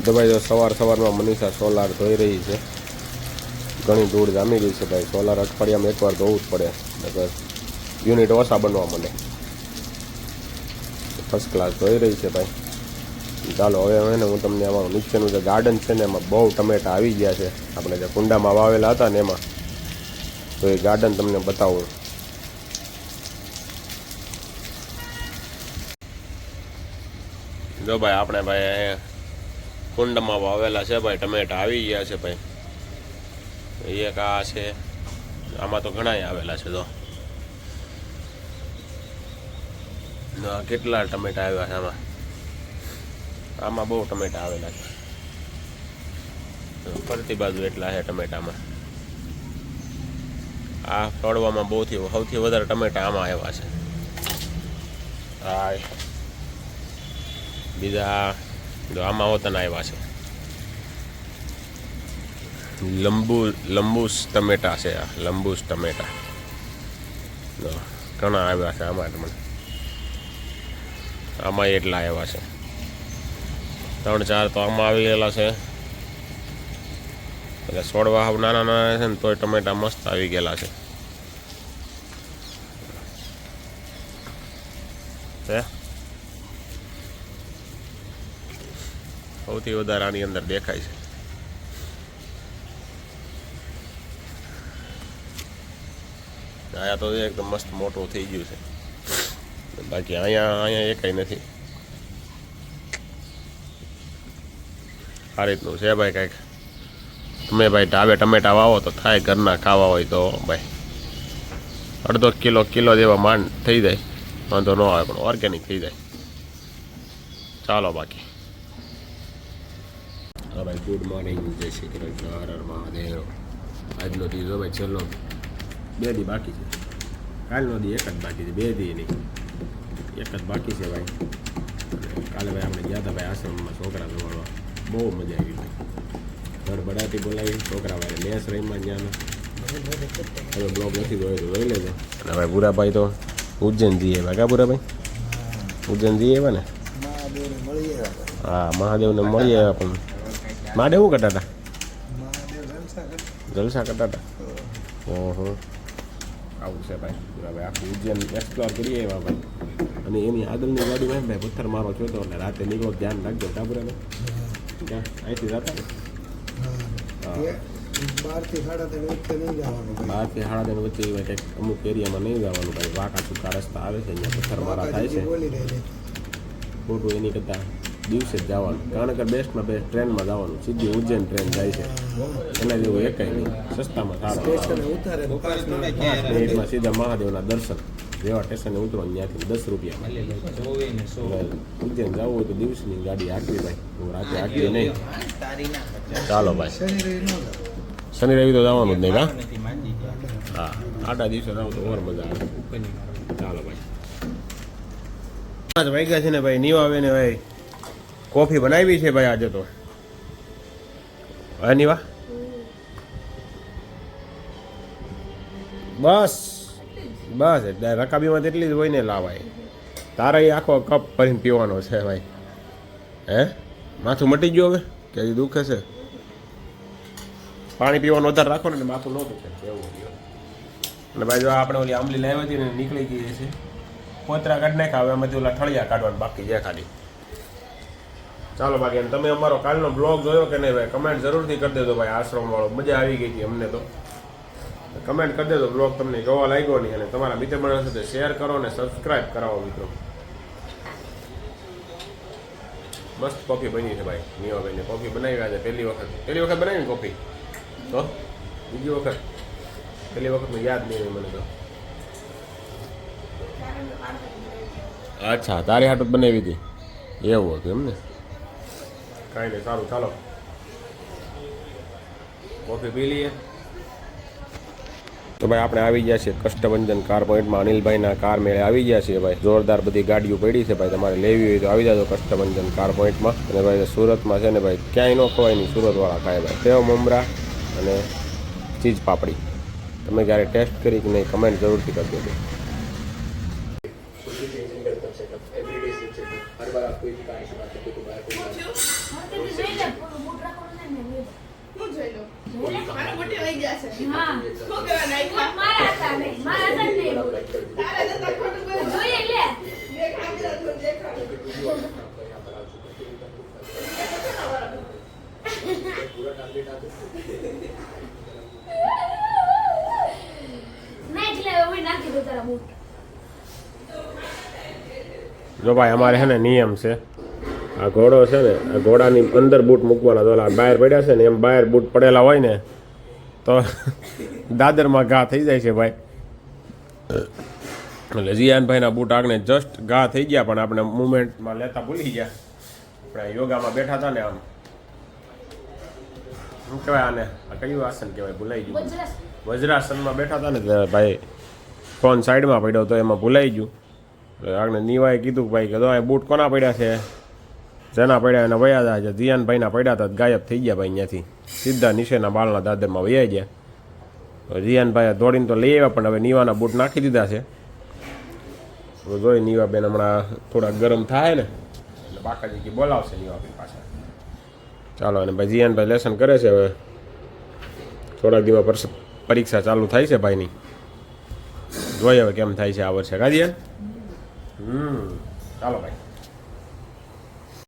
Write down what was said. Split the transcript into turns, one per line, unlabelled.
તો ભાઈ જો સવારમાં મનીષા સોલાર ધોઈ રહી છે. ઘણી ધૂળ જામી ગઈ છે ભાઈ. સોલાર અઠવાડિયામાં એકવાર ધોવું જ પડે, નકર યુનિટ ઓછા બનવા માંડે. ફર્સ્ટ ક્લાસ ધોઈ રહી છે ભાઈ. ચાલો હવે ને હું તમને અમારું નીચેનું જે ગાર્ડન છે ને એમાં બહુ ટમેટા આવી ગયા છે. આપણે જે કુંડામાં વાવેલા હતા ને એમાં, તો એ ગાર્ડન તમને બતાવું. જો ભાઈ આપણે ભાઈ કુંડમાં વાવેલા છે ભાઈ ટમેટા આવી ગયા છે ભાઈ. એક આ છે, આમાં તો ઘણા આવેલા છે. તો કેટલા ટમેટા આવ્યા છે આમાં. આમાં બહુ ટમેટા આવેલા છે. ફરતી બાજુ એટલા છે ટમેટામાં. આ તોડવામાં સૌથી વધારે ટમેટા આમાં આવ્યા છે. હા, બીજા જો આમાં હોતના આવ્યા છે. લંબુસ ટમેટા છે. આ લંબુસ ટમેટા ઘણા આવ્યા છે આમાં. મને આમાં એટલા આવ્યા છે. 3-4 તો આમાં આવી ગયેલા છે. એટલે છોડવા હાવ નાના છે ને તોય ટમેટા મસ્ત આવી ગયેલા છે. સૌથી વધારે આની અંદર દેખાય છે. આયા તો એકદમ મસ્ત મોટું થઈ ગયું છે. બાકી અહીંયા એકાઈ નથી. આ રીતનું છે ભાઈ કંઈક. તમે ભાઈ ઢાબે ટમેટા વાવો તો થાય. ઘરના ખાવા હોય તો ભાઈ અડધો કિલો જેવા માંડ થઈ જાય, વાંધો ન આવે, પણ ઓર્ગેનિક થઈ જાય. ચાલો બાકી હા ભાઈ, ગુડ મોર્નિંગ, જય શ્રી કૃષ્ણ, હર હર મહાદેવ. આજનો દિવસ ભાઈ છેલ્લો 2 દી બાકી છે. કાલનો દી 1 જ બાકી છે, 2 દી નહીં, 1 જ બાકી છે ભાઈ. કાલે ભાઈ આપણે ગયા હતા ભાઈ આશ્રમમાં છોકરા જમાડવા. બહુ મજા આવી ભાઈ. બડાટી બોલાવી છોકરા ભાઈ મેસ રહીમાં જ્યાં. હવે બ્લોગ નથી જોયો તો જોઈ લેજો. અને ભાઈ ભૂરાભાઈ તો ઉજ્જૈન જઈએ ભાઈ. કા ભૂરાભાઈ ઉજ્જૈન જઈએ એવા ને? હા, મહાદેવને મળી આવ્યા. પણ મહાદેવ શું કરતા હતા? જલસા કરતા હતા. ઓહો, આવું છે ભાઈ. ભૂરાભાઈ આખું ઉજ્જૈન એક્સપ્લોર કરીએ એવા ભાઈ. અને એની આગળની ગાડીમાં ભાઈ પથ્થર મારો થયો હતો. એટલે રાતે નીકળો ધ્યાન રાખજો. કા ભૂરાભાઈ ક્યાં અહીંથી જતા ને? 12 થી 3:30 વચ્ચે કંઈક અમુક એરિયામાં નહીં જવાનું ભાઈ. વાંકા ચૂકા રસ્તા આવે છે, અહીંયા પથ્થર મારા થાય છે. ખોટું એની કરતાં દિવસે જ જવાનું. કારણ કે બેસ્ટમાં બેસ્ટ ટ્રેનમાં જવાનું. સીધી ઉજ્જૈન ટ્રેન જાય છે. એના જેવું એકાઈ નહીં. સસ્તામાં સારું. 5 મિનિટમાં સીધા મહાદેવના દર્શન. જેવા સ્ટેશને ઉતરો ત્યાંથી 10 રૂપિયામાં. ઉજ્જૈન જવું હોય તો દિવસની ગાડી હાંકવી ભાઈ. હું રાતે હાંકવી નહીં. ચાલો ભાઈ, શનિ રવિ તો જવાનું જ નહીં. હા, આડા દિવસે જાવ તો ઓર મજા આવે. ચાલો ભાઈ, 5 વાગ્યા છે ને ભાઈ. નીવા ને ભાઈ કોફી બનાવી છે ભાઈ આજે તો. હા નીવા, બસ એટલે રકાબીમાં તેટલી જ હોય ને લાવાય. તારા એ આખો કપ ભરીને પીવાનો છે ભાઈ. હે, માથું મટી ગયું હવે કે હજી દુખે છે? પાણી પીવાનું વધારે રાખો ને માથું ન દુખે એવું. અને ભાઈ જો આપણે ઓલી આંબલી લાવી હતી ને નીકળી ગઈ છે. પોતરા કાઢી નાખ્યા. હવે એમાંથી ઓલા ઠળિયા કાઢવાનું બાકી છે ખાલી. ચાલો બાકી તમે અમારો કાલનો બ્લોગ જોયો કે નહીં ભાઈ? કમેન્ટ જરૂરથી કરી દેજો ભાઈ. આશ્રમ વાળો મજા આવી ગઈ હતી અમને તો. કમેન્ટ કરી દેજો બ્લોગ તમને જોવા લાગ્યો નહીં. અને તમારા મિત્ર મંડળ સાથે શેર કરો અને સબસ્ક્રાઈબ કરાવો મિત્રો. મસ્ત કોફી બની છે ભાઈ. નીવાભાઈને કોફી બનાવી આજે પહેલી વખત બનાવી કોફી. તો બીજી વખત? પહેલી વખતનું યાદ નહીં મને તો. અચ્છા, તારી હાટું બનાવી હતી એવું હતું એમ ને? કાંઈ નહીં, સારું. ચાલો કોફી પી લઈએ. તો ભાઈ આપણે આવી ગયા છીએ કષ્ટભંજન કાર પોઈન્ટમાં. અનિલભાઈના કાર મેળે આવી ગયા છીએ ભાઈ. જોરદાર બધી ગાડીઓ પડી છે ભાઈ. તમારે લેવી હોય તો આવી જાજો કષ્ટભંજન કાર પોઈન્ટમાં. અને ભાઈ સુરતમાં છે ને ભાઈ ક્યાંય ન ખવાય નહીં. સુરતવાળા ખાય ભાઈ. સેવ મમરા અને ચીઝ પાપડી. તમે ક્યારે ટેસ્ટ કરી કે નહીં કમેન્ટ જરૂરથી કરી દેજો.
હા મારા હતા નહીં મારા હતા નહીં જોઈએ લે નહીં એટલે હવે નાખી દો તારા બૂટ
જો ભાઈ અમારે છે ને નિયમ છે આ ઘોડો છે ને આ ઘોડાની અંદર બૂટ મૂકવાના તો ઓલા બહાર પડ્યા છે ને એમ બહાર બૂટ પડેલા હોય ને તો દાદરમાં ઘા થઈ જાય છે ભાઈ એટલે જીયાનભાઈના બૂટ આગને જસ્ટ ઘા થઈ ગયા પણ આપણે મુમેન્ટમાં લેતા ભૂલી ગયા આપણે યોગામાં બેઠા હતા ને આમ શું કહેવાય આને આ કયું આસન કહેવાય ભૂલાઈ ગયું વજ્રાસનમાં બેઠા હતા ને ત્યારે ભાઈ ફોન સાઈડમાં પડ્યો તો એમાં ભૂલાઈ ગયું આગળ નીવાએ કીધું કે ભાઈ કે અહીં બૂટ કોના પડ્યા છે જેના પડ્યા એના વયા જાય છે જીયાનભાઈના પડ્યા હતા ગાયબ થઈ ગયા ભાઈ અહીંયાથી સીધા નીચેના બાળના દાદરમાં વયા ગયા જીયાનભાઈ દોડીને તો લઈ આવ્યા પણ હવે નીવાના બૂટ નાખી દીધા છે જોઈ નીવાબેન હમણાં થોડા ગરમ થાય ને એટલે બાકાજી કે બોલાવશે નીવાબેન પાછા ચાલો અને ભાઈ જીયાનભાઈ લેસન કરે છે હવે થોડાક દિવસ પરીક્ષા ચાલુ થાય છે ભાઈની જોઈએ હવે કેમ થાય છે આ વર્ષે કાજીયાન ચાલો ભાઈ